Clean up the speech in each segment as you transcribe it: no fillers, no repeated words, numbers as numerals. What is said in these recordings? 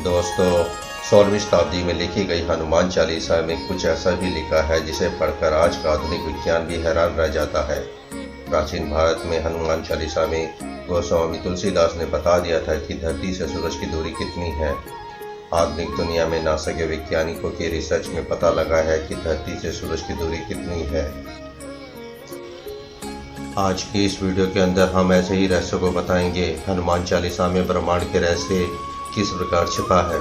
दोस्तों, 16वीं शताब्दी में लिखी गई हनुमान चालीसा में कुछ ऐसा भी लिखा है जिसे पढ़कर आज का आधुनिक विज्ञान भी हैरान रह जाता है। प्राचीन भारत में हनुमान चालीसा में गोस्वामी तुलसीदास ने बता दिया था कि धरती से सूरज की दूरी कितनी है। आधुनिक दुनिया में नासा के वैज्ञानिकों के रिसर्च में पता लगा है कि धरती से सूरज की दूरी कितनी है। आज की इस वीडियो के अंदर हम ऐसे ही रहस्य को बताएंगे। हनुमान चालीसा में ब्रह्मांड के रहस्य किस प्रकार छिपा है।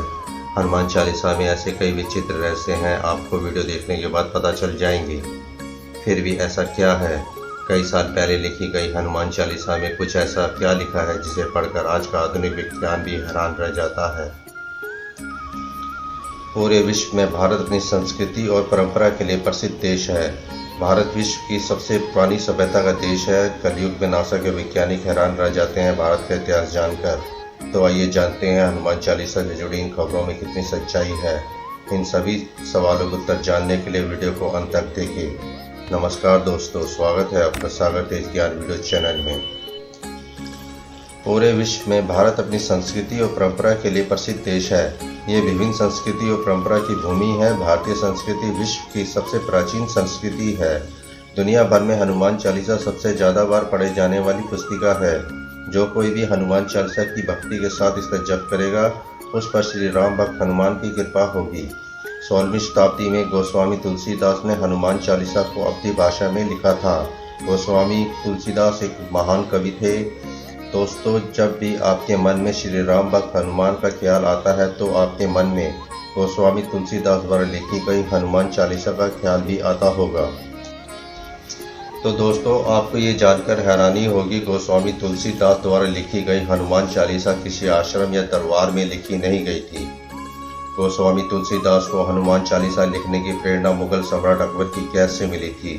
हनुमान चालीसा में ऐसे कई विचित्र रहस्य हैं, आपको वीडियो देखने के बाद पता चल जाएंगे। फिर भी ऐसा क्या है? कई साल पहले लिखी गई हनुमान चालीसा में कुछ ऐसा क्या लिखा है जिसे पढ़कर आज का आधुनिक विज्ञान भी हैरान रह जाता है। पूरे विश्व में भारत अपनी संस्कृति और परंपरा के लिए प्रसिद्ध देश है। भारत विश्व की सबसे पुरानी सभ्यता का देश है। कलयुग में नासा के वैज्ञानिक हैरान रह जाते हैं भारत का इतिहास जानकर। तो आइए जानते हैं हनुमान चालीसा से जुड़ी इन खबरों में कितनी सच्चाई है। इन सभी सवालों के उत्तर जानने के लिए वीडियो को अंत तक देखें। नमस्कार दोस्तों, स्वागत है आपका सागर तेज ज्ञान वीडियो चैनल में। पूरे विश्व में भारत अपनी संस्कृति और परंपरा के लिए प्रसिद्ध देश है। ये विभिन्न संस्कृति और परंपरा की भूमि है। भारतीय संस्कृति विश्व की सबसे प्राचीन संस्कृति है। दुनिया भर में हनुमान चालीसा सबसे ज़्यादा बार पढ़े जाने वाली पुस्तिका है। जो कोई भी हनुमान चालीसा की भक्ति के साथ इसका जप करेगा, उस पर श्री राम भक्त हनुमान की कृपा होगी। 16वीं शताब्दी में गोस्वामी तुलसीदास ने हनुमान चालीसा को अवधी भाषा में लिखा था। गोस्वामी तुलसीदास एक महान कवि थे। दोस्तों, जब भी आपके मन में श्री राम भक्त हनुमान का ख्याल आता है तो आपके मन में गोस्वामी तुलसीदास द्वारा लिखी गई हनुमान चालीसा का ख्याल भी आता होगा। तो दोस्तों, आपको ये जानकर हैरानी होगी, गोस्वामी तुलसीदास द्वारा लिखी गई हनुमान चालीसा किसी आश्रम या दरबार में लिखी नहीं गई थी। गोस्वामी तुलसीदास को हनुमान चालीसा लिखने की प्रेरणा मुगल सम्राट अकबर की कैद से मिली थी।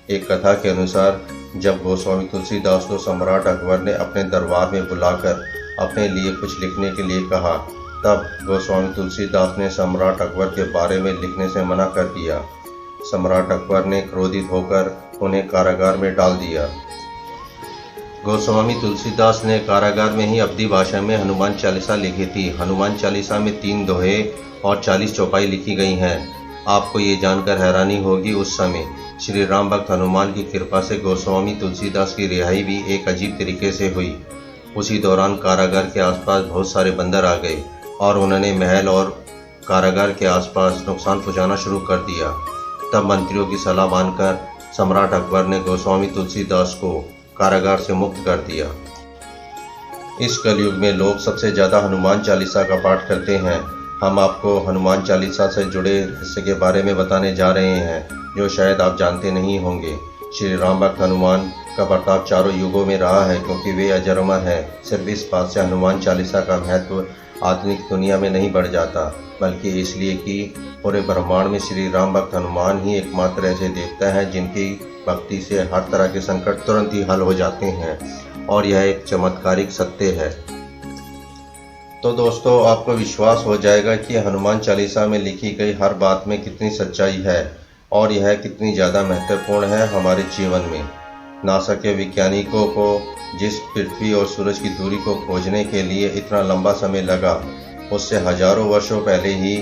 एक कथा के अनुसार जब गोस्वामी तुलसीदास को सम्राट अकबर ने अपने दरबार में बुलाकर अपने लिए कुछ लिखने के लिए कहा, तब गोस्वामी तुलसीदास ने सम्राट अकबर के बारे में लिखने से मना कर दिया। सम्राट अकबर ने क्रोधित होकर उन्हें कारागार में डाल दिया। गोस्वामी तुलसीदास ने कारागार में ही अवधी भाषा में हनुमान चालीसा लिखी थी। हनुमान चालीसा में 3 दोहे और 40 चौपाई लिखी गई हैं। आपको ये जानकर हैरानी होगी, उस समय श्री राम भक्त हनुमान की कृपा से गोस्वामी तुलसीदास की रिहाई भी एक अजीब तरीके से हुई। उसी दौरान कारागार के आसपास बहुत सारे बंदर आ गए और उन्होंने महल और कारागार के आसपास नुकसान पहुंचाना शुरू कर दिया। तब मंत्रियों की सलाह मानकर सम्राट अकबर ने गोस्वामी तुलसीदास को कारागार से मुक्त कर दिया। इस कलयुग में लोग सबसे ज़्यादा हनुमान चालीसा का पाठ करते हैं। हम आपको हनुमान चालीसा से जुड़े हिस्से के बारे में बताने जा रहे हैं जो शायद आप जानते नहीं होंगे। श्री राम भक्त हनुमान का प्रताप चारों युगों में रहा है क्योंकि वे अजर-अमर हैं। सिर्फ इस बात से हनुमान चालीसा का महत्व आधुनिक दुनिया में नहीं बढ़ जाता, बल्कि इसलिए कि पूरे ब्रह्मांड में श्री राम भक्त हनुमान ही एकमात्र ऐसे देवता हैं जिनकी भक्ति से हर तरह के संकट तुरंत ही हल हो जाते हैं, और यह एक चमत्कारिक सत्य है। तो दोस्तों, आपको विश्वास हो जाएगा कि हनुमान चालीसा में लिखी गई हर बात में कितनी सच्चाई है और यह कितनी ज़्यादा महत्वपूर्ण है हमारे जीवन में। नासा के वैज्ञानिकों को जिस पृथ्वी और सूरज की दूरी को खोजने के लिए इतना लंबा समय लगा, उससे हजारों वर्षों पहले ही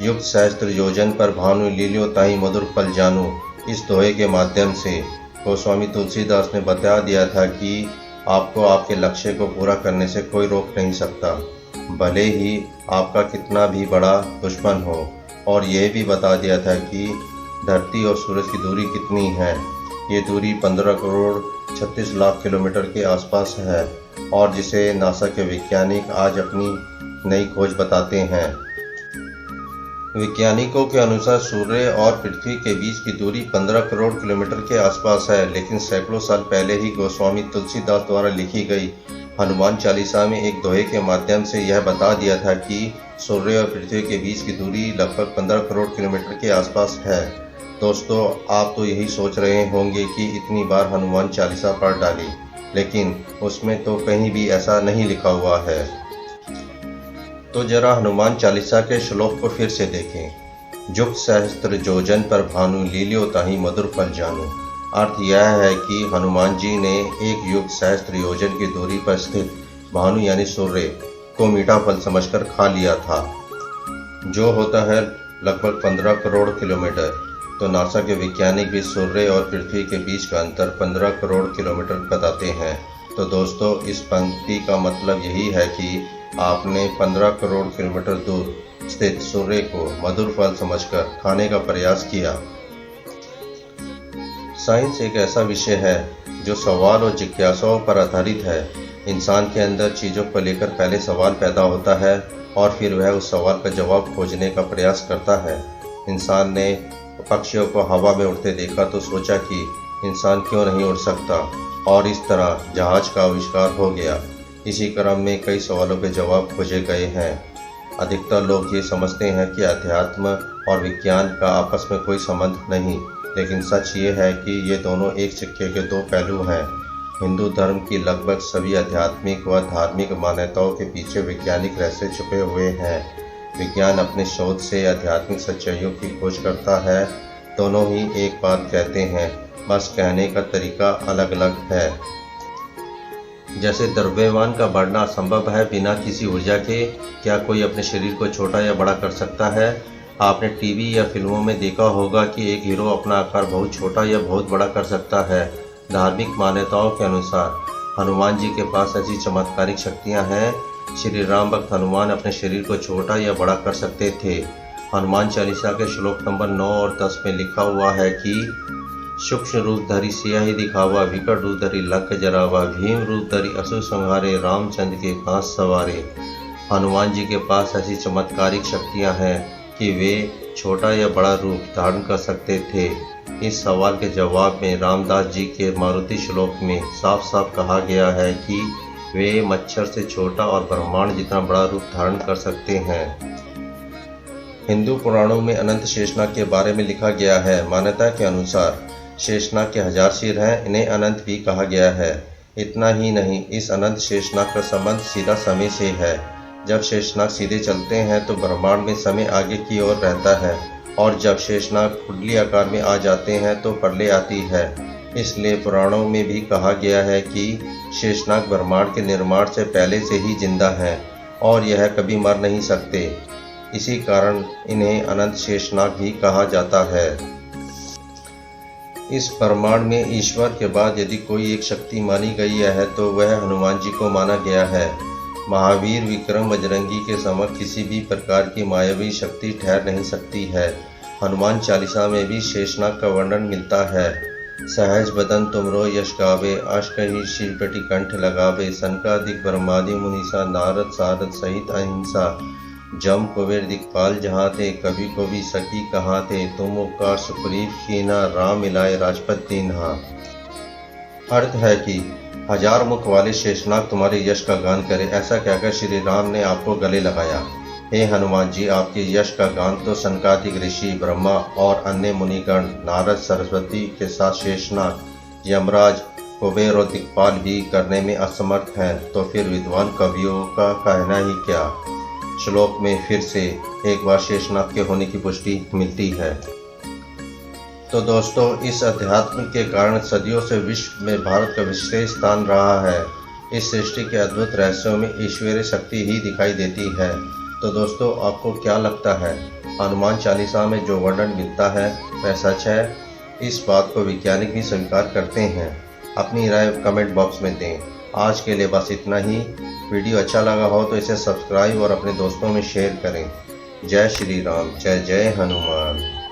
युक्त सहस्त्र योजन पर भानु लील्यो ताहि मधुर फल जानू, इस दोहे के माध्यम से गोस्वामी तुलसीदास ने बता दिया था कि आपको आपके लक्ष्य को पूरा करने से कोई रोक नहीं सकता, भले ही आपका कितना भी बड़ा दुश्मन हो। और यह भी बता दिया था कि धरती और सूरज की दूरी कितनी है। ये दूरी 15 करोड़ 36 लाख किलोमीटर के आसपास है, और जिसे नासा के वैज्ञानिक आज अपनी नई खोज बताते हैं। वैज्ञानिकों के अनुसार सूर्य और पृथ्वी के बीच की दूरी 15 करोड़ किलोमीटर के आसपास है, लेकिन सैकड़ों साल पहले ही गोस्वामी तुलसीदास द्वारा लिखी गई हनुमान चालीसा में एक दोहे के माध्यम से यह बता दिया था कि सूर्य और पृथ्वी के बीच की दूरी लगभग 15 करोड़ किलोमीटर के आसपास है। दोस्तों, आप तो यही सोच रहे होंगे कि इतनी बार हनुमान चालीसा पढ़ डाली, लेकिन उसमें तो कहीं भी ऐसा नहीं लिखा हुआ है। तो जरा हनुमान चालीसा के श्लोक को फिर से देखें। जुग सहस्त्र योजन पर भानु लील्यो ताहि मधुर फल जानू। अर्थ यह है कि हनुमान जी ने एक युग सहस्त्र योजन की दूरी पर स्थित भानु यानी सूर्य को मीठा फल समझकर खा लिया था, जो होता है लगभग 15 करोड़ किलोमीटर। तो नासा के वैज्ञानिक भी सूर्य और पृथ्वी के बीच का अंतर 15 करोड़ किलोमीटर बताते हैं। तो दोस्तों, इस पंक्ति का मतलब यही है कि आपने 15 करोड़ किलोमीटर दूर स्थित सूर्य को मधुर फल समझकर खाने का प्रयास किया। साइंस एक ऐसा विषय है जो सवाल और जिज्ञासाओं पर आधारित है। इंसान के अंदर चीज़ों को लेकर पहले सवाल पैदा होता है और फिर वह उस सवाल का जवाब खोजने का प्रयास करता है। इंसान ने पक्षियों को हवा में उड़ते देखा तो सोचा कि इंसान क्यों नहीं उड़ सकता, और इस तरह जहाज का आविष्कार हो गया। इसी क्रम में कई सवालों के जवाब खोजे गए हैं। अधिकतर लोग ये समझते हैं कि अध्यात्म और विज्ञान का आपस में कोई संबंध नहीं, लेकिन सच ये है कि ये दोनों एक सिक्के के दो पहलू हैं। हिंदू धर्म की लगभग सभी आध्यात्मिक व धार्मिक मान्यताओं के पीछे वैज्ञानिक रहस्य छुपे हुए हैं। विज्ञान अपने शोध से आध्यात्मिक सच्चाइयों की खोज करता है। दोनों ही एक बात कहते हैं, बस कहने का तरीका अलग अलग है। जैसे द्रव्यमान का बढ़ना असंभव है बिना किसी ऊर्जा के, क्या कोई अपने शरीर को छोटा या बड़ा कर सकता है? आपने टीवी या फिल्मों में देखा होगा कि एक हीरो अपना आकार बहुत छोटा या बहुत बड़ा कर सकता है। धार्मिक मान्यताओं के अनुसार हनुमान जी के पास ऐसी चमत्कारिक शक्तियां हैं। श्री राम भक्त हनुमान अपने शरीर को छोटा या बड़ा कर सकते थे। हनुमान चालीसा के श्लोक नंबर 9 और 10 में लिखा हुआ है कि सूक्ष्म रूप धरि सियाही दिखावा, विकट रूप धरि लंक जरावा, भीम रूप धरि असुर संहारे, रामचंद्र के पांच सवारे। हनुमान जी के पास ऐसी चमत्कारिक शक्तियां हैं कि वे छोटा या बड़ा रूप धारण कर सकते थे। इस सवाल के जवाब में रामदास जी के मारुति श्लोक में साफ साफ कहा गया है कि वे मच्छर से छोटा और ब्रह्मांड जितना बड़ा रूप धारण कर सकते हैं। हिंदू पुराणों में अनंत शेषनाग के बारे में लिखा गया है। मान्यता के अनुसार शेषनाग के 1000 सिर हैं, इन्हें अनंत भी कहा गया है। इतना ही नहीं, इस अनंत शेषनाग का संबंध सीधा समय से है। जब शेषनाग सीधे चलते हैं तो ब्रह्मांड में समय आगे की ओर रहता है, और जब शेषनाग कुंडली आकार में आ जाते हैं तो प्रलय आती है। इसलिए पुराणों में भी कहा गया है कि शेषनाग ब्रह्मांड के निर्माण से पहले से ही जिंदा है और यह कभी मर नहीं सकते। इसी कारण इन्हें अनंत शेषनाग भी कहा जाता है। इस ब्रह्मांड में ईश्वर के बाद यदि कोई एक शक्ति मानी गई है तो वह हनुमान जी को माना गया है। महावीर, विक्रम, बजरंगी के समक्ष किसी भी प्रकार की मायावी शक्ति ठहर नहीं सकती है। हनुमान चालीसा में भी शेषनाग का वर्णन मिलता है। सहज बदन तुमरो यश गावे, अष्टही शिरकटि कंठ लगावे, सनकादिक ब्रह्मादि मुनीसा, नारद सारद सहित अहिंसा, जम कुबेर दिक्पाल जहाँ थे, कभी को भी सकी कहाँ थे, तुम उपकार सुग्रीव कीना, राम मिलाए राजपत दीन्हा। अर्थ है कि 1000 मुख वाले शेषनाग तुम्हारे यश का गान करे। ऐसा कहकर श्री राम ने आपको गले लगाया। हे हनुमान जी, आपके यश का गान तो सनकादिक ऋषि, ब्रह्मा और अन्य मुनिगण, नारद, सरस्वती के साथ शेषनाग, यमराज, कुबेर और दिक्पाल भी करने में असमर्थ हैं, तो फिर विद्वान कवियों का कहना ही क्या। श्लोक में फिर से एक बार शेषनाग के होने की पुष्टि मिलती है। तो दोस्तों, इस अध्यात्म के कारण सदियों से विश्व में भारत का विशेष स्थान रहा है। इस सृष्टि के अद्भुत रहस्यों में ईश्वरीय शक्ति ही दिखाई देती है। तो दोस्तों, आपको क्या लगता है, हनुमान चालीसा में जो वर्णन मिलता है वह सच है? इस बात को वैज्ञानिक भी स्वीकार करते हैं। अपनी राय कमेंट बॉक्स में दें। आज के लिए बस इतना ही। वीडियो अच्छा लगा हो तो इसे सब्सक्राइब और अपने दोस्तों में शेयर करें। जय श्री राम, जय जय हनुमान।